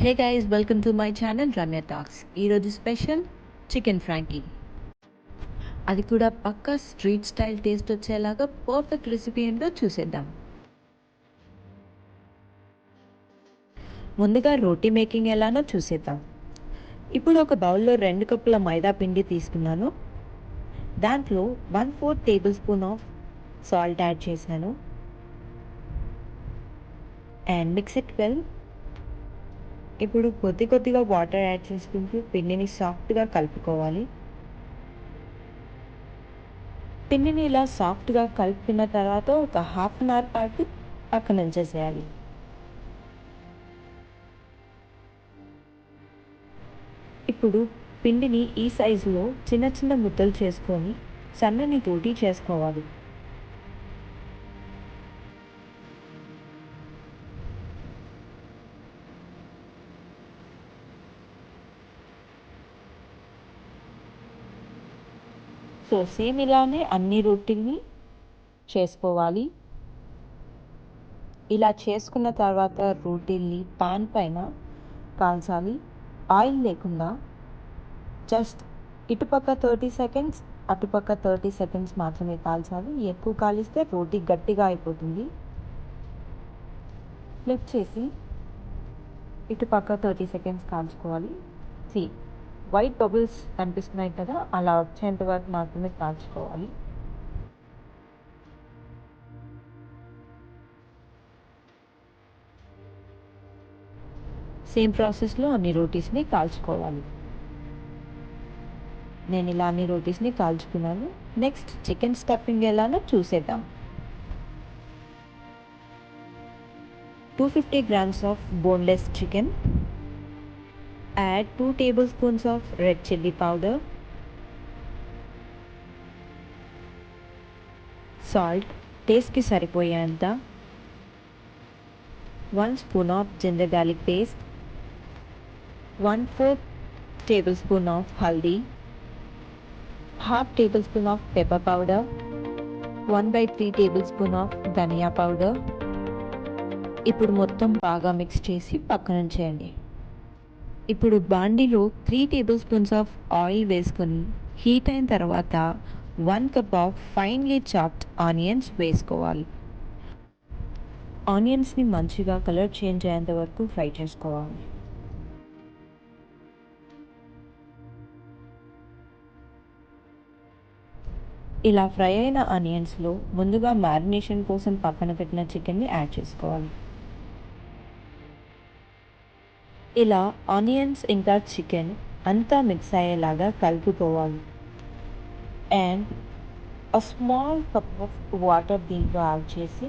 Hey guys, welcome to my channel Ramya talks. ఈరోజు special chicken Frankie, అది కూడా పక్కా street style taste వచ్చేలాగా perfect recipe ఏంటో చూసేద్దాం. ముందుగా రోటీ మేకింగ్ ఎలానో చూసేద్దాం. ఇప్పుడు ఒక బౌల్లో 2 కప్పుల మైదా పిండి తీసుకున్నాను. దాంట్లో 1/4 table spoon of salt add చేశాను అండ్ మిక్స్ ఇట్ వెల్. ఇప్పుడు కొద్దిగా వాటర్ యాడ్ చేసుకుంటూ పిండిని సాఫ్ట్గా కలుపుకోవాలి. పిండిని ఇలా సాఫ్ట్గా కలుపుకున్న తర్వాత ఒక హాఫ్ అన్ అవర్ పాటు పక్కన ఉంచేసేయాలి. ఇప్పుడు పిండిని ఈ సైజులో చిన్న చిన్న ముద్దలు చేసుకొని సన్నని రోటీ చేసుకోవాలి. సో సేమ్ ఇలానే అన్ని రోటీల్ని చేసుకోవాలి. ఇలా చేసుకున్న తర్వాత రోటీల్ని పాన్ పైన కాల్చాలి. ఆయిల్ లేకుండా జస్ట్ ఇటుపక్క 30 సెకండ్స్, అటుపక్క 30 సెకండ్స్ మాత్రమే కాల్చాలి. ఎక్కువ కాలిస్తే రోటీ గట్టిగా అయిపోతుంది. ఫ్లిప్ చేసి ఇటుపక్క 30 సెకండ్స్ కాల్చుకోవాలి. వైట్ బబుల్స్ కనిపిస్తున్నాయి కదా, అలా వచ్చేంత వరకు మాత్రమే కాల్చుకోవాలి. సేమ్ ప్రాసెస్లో అన్ని రోటీస్ని కాల్చుకోవాలి. నేను ఇలా అన్ని రోటీస్ని కాల్చుకున్నాను. నెక్స్ట్ చికెన్ స్టఫింగ్ ఎలానో చూసేద్దాం. 250 grams of boneless chicken. Add 2 tablespoons of red chili powder, salt taste ki saripoyanta, 1 spoon of ginger garlic paste, 1/4 tablespoon of haldi, half tablespoon of pepper powder, 1/3 tablespoon of dhania powder. ఇప్పుడు మొత్తం బాగా mix చేసి పక్కన ఉంచేయండి. ఇప్పుడు బాండీలో 3 table spoons of oil వేసుకొని heat అయిన తర్వాత 1 cup of finely chopped onions వేసుకోవాలి. ఆనియన్స్ని మంచిగా కలర్ చేంజ్ అయ్యేంత వరకు ఫ్రై చేసుకోవాలి. ఇలా ఫ్రై అయిన ఆనియన్స్లో ముందుగా మ్యారినేషన్ కోసం పక్కన పెట్టిన చికెన్ని యాడ్ చేసుకోవాలి. ఇలా ఆనియన్స్ ఇంకా చికెన్ అంతా మిక్స్ అయ్యేలాగా కలుపుకోవాలి. And small cup of water దీంట్లో యాడ్ చేసి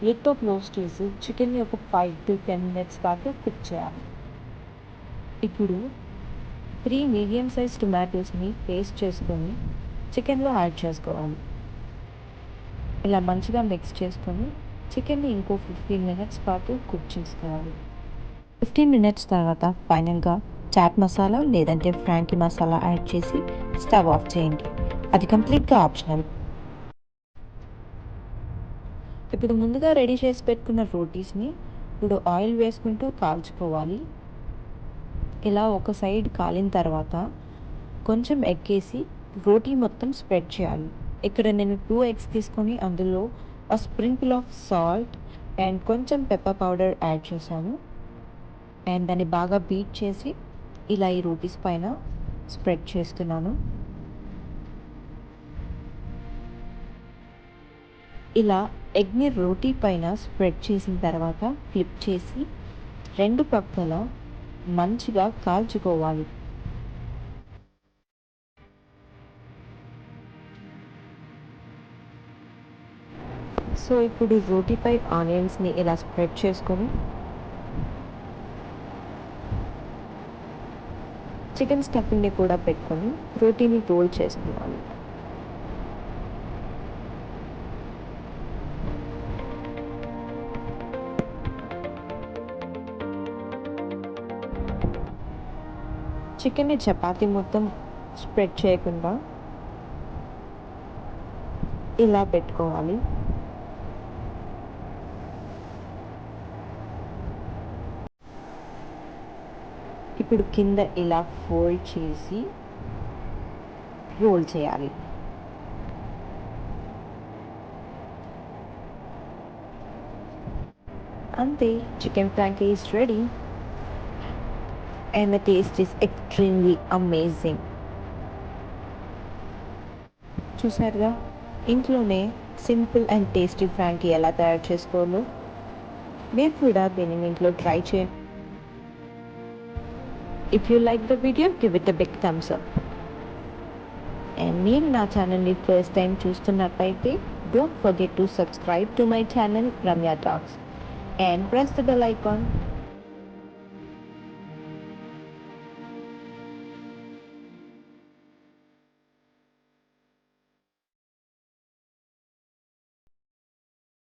లిడ్తో క్లోజ్ చేసి చికెన్ని ఒక 5 to 10 minutes పాటు కుక్ చేయాలి. ఇప్పుడు 3 మీడియం సైజ్ టొమాటోస్ని పేస్ట్ చేసుకొని చికెన్లో యాడ్ చేసుకోవాలి. ఇలా మంచిగా మిక్స్ చేసుకొని చికెన్ని ఇంకో 15 minutes పాటు కుక్ చేసుకోవాలి. 15 minutes తర్వాత ఫైనల్గా చాట్ మసాలా లేదంటే ఫ్రాంకీ మసాలా యాడ్ చేసి స్టవ్ ఆఫ్ చేయండి. అది కంప్లీట్గా ఆప్షనల్. ఇప్పుడు ముందుగా రెడీ చేసి పెట్టుకున్న రోటీస్ని ఇప్పుడు ఆయిల్ వేసుకుంటూ కాల్చుకోవాలి. ఇలా ఒక సైడ్ కాలిన తర్వాత కొంచెం ఎగ్ వేసి రోటీ మొత్తం స్ప్రెడ్ చేయాలి. ఇక్కడ నేను 2 eggs తీసుకొని అందులో స్ప్రింకిల్ ఆఫ్ సాల్ట్ అండ్ కొంచెం పెప్పర్ పౌడర్ యాడ్ చేశాను. అండ్ దాన్ని బాగా బీట్ చేసి ఇలా ఈ రోటీస్ పైన స్ప్రెడ్ చేస్తున్నాను. ఇలా ఎగ్ని రోటీ పైన స్ప్రెడ్ చేసిన తర్వాత ఫ్లిప్ చేసి 2 పక్కల మంచిగా కాల్చుకోవాలి. సో ఇప్పుడు రోటీపై ఆనియన్స్ని ఇలా స్ప్రెడ్ చేసుకొని చికెన్ స్టఫింగ్ని కూడా పెట్టుకొని రోటీని రోల్ చేసుకోవాలి. చికెన్ని చపాతీ మొత్తం స్ప్రెడ్ చేయకుండా ఇలా పెట్టుకోవాలి. ఇప్పుడు కింద ఇలా ఫోల్డ్ చేసి రోల్ చేయాలి. అంతే, chicken Frankie is ready and the taste is extremely amazing. చూసారుగా, ఇంట్లోనే సింపుల్ అండ్ టేస్టీ ఫ్రాంకీ ఎలా తయారు చేసుకోవాలో. మీరు కూడా దీన్ని ఇంట్లో ట్రై చేయండి. If you like the video, give it a big thumbs up. And మీరు నా ఛానల్ని ఫస్ట్ టైం చూస్తున్నట్లయితే don't forget to subscribe to my channel Ramya Talks and press the bell icon